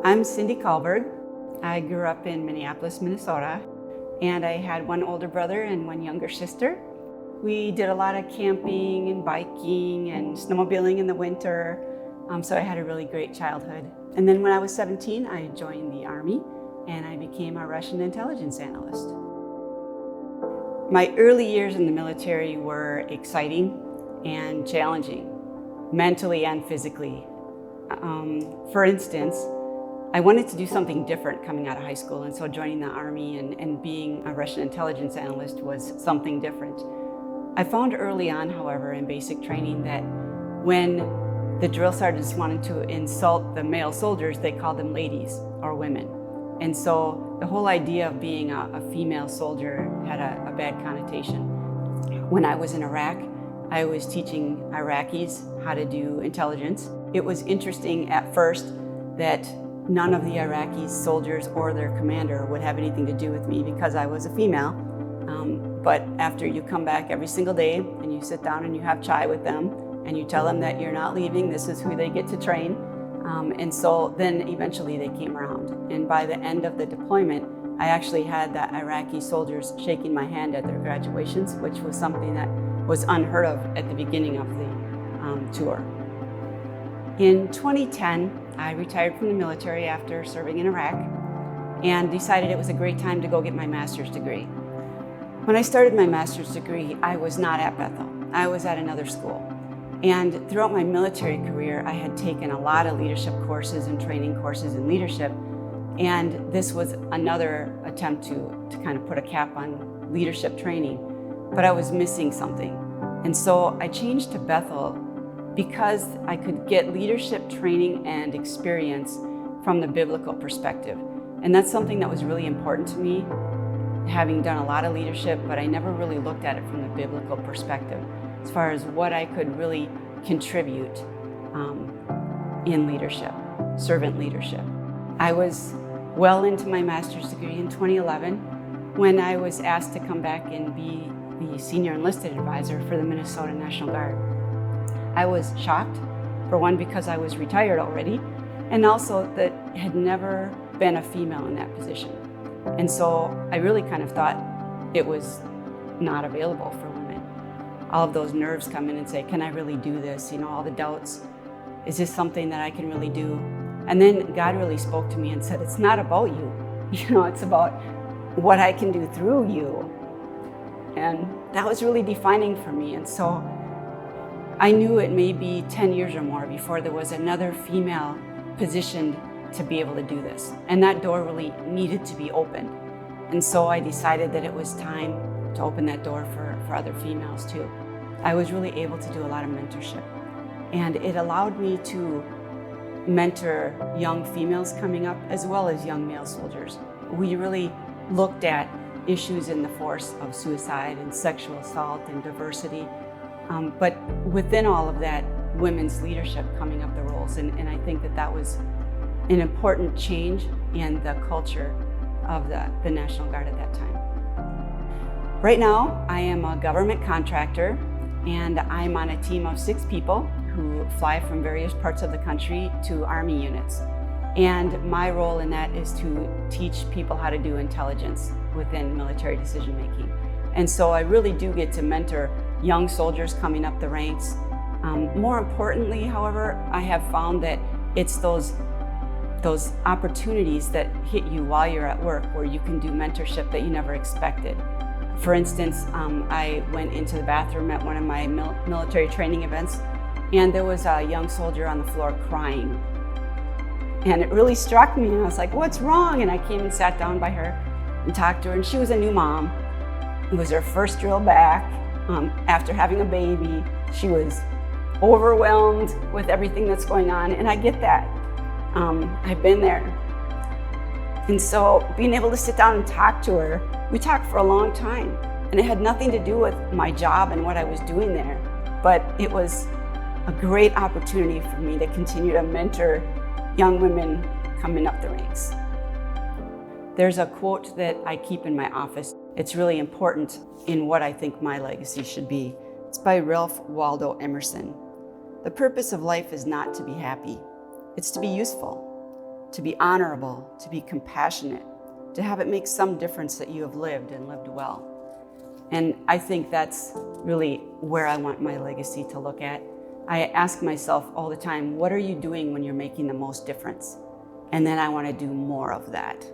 I'm Cindy Kallberg. I grew up in Minneapolis, Minnesota, and I had one older brother and one younger sister. We did a lot of camping and biking and snowmobiling in the winter, so I had a really great childhood. And then when I was 17, I joined the Army and I became a Russian intelligence analyst. My early years in the military were exciting and challenging, mentally and physically. For instance, I wanted to do something different coming out of high school, and so joining the Army and being a Russian intelligence analyst was something different. I found early on, however, in basic training that when the drill sergeants wanted to insult the male soldiers, they called them ladies or women. And so the whole idea of being a female soldier had a bad connotation. When I was in Iraq, I was teaching Iraqis how to do intelligence. It was interesting at first that none of the Iraqi soldiers or their commander would have anything to do with me because I was a female. But after you come back every single day and you sit down and you have chai with them and you tell them that you're not leaving, this is who they get to train. And so then eventually they came around. And by the end of the deployment, I actually had the Iraqi soldiers shaking my hand at their graduations, which was something that was unheard of at the beginning of the tour. In 2010, I retired from the military after serving in Iraq and decided it was a great time to go get my master's degree. When I started my master's degree, I was not at Bethel. I was at another school. And throughout my military career, I had taken a lot of leadership courses and training courses in leadership. And this was another attempt to kind of put a cap on leadership training, but I was missing something. And so I changed to Bethel because I could get leadership training and experience from the biblical perspective. And that's something that was really important to me, having done a lot of leadership, but I never really looked at it from the biblical perspective, as far as what I could really contribute in leadership, servant leadership. I was well into my master's degree in 2011 when I was asked to come back and be the senior enlisted advisor for the Minnesota National Guard. I was shocked, for one, because I was retired already, and also that had never been a female in that position. And so I really kind of thought it was not available for women. All of those nerves come in and say, can I really do this? You know, all the doubts. Is this something that I can really do? And then God really spoke to me and said, it's not about you. You know, it's about what I can do through you. And that was really defining for me. And so I knew it may be 10 years or more before there was another female positioned to be able to do this. And that door really needed to be opened. And so I decided that it was time to open that door for other females too. I was really able to do a lot of mentorship. And it allowed me to mentor young females coming up as well as young male soldiers. We really looked at issues in the force of suicide and sexual assault and diversity. But within all of that, women's leadership coming up the roles. And I think that was an important change in the culture of the National Guard at that time. Right now, I am a government contractor, and I'm on a team of 6 people who fly from various parts of the country to Army units. And my role in that is to teach people how to do intelligence within military decision-making. And so I really do get to mentor young soldiers coming up the ranks. More importantly, however, I have found that it's those opportunities that hit you while you're at work where you can do mentorship that you never expected. For instance, I went into the bathroom at one of my military training events, and there was a young soldier on the floor crying. And it really struck me, and I was like, what's wrong? And I came and sat down by her and talked to her, and she was a new mom. It was her first drill back after having a baby. She was overwhelmed with everything that's going on, and I get that. I've been there. And so being able to sit down and talk to her, we talked for a long time, and it had nothing to do with my job and what I was doing there, but it was a great opportunity for me to continue to mentor young women coming up the ranks. There's a quote that I keep in my office. It's really important in what I think my legacy should be. It's by Ralph Waldo Emerson. The purpose of life is not to be happy. It's to be useful. to be honorable, to be compassionate, to have it make some difference that you have lived and lived well. And I think that's really where I want my legacy to look at. I ask myself all the time, what are you doing when you're making the most difference? And then I want to do more of that.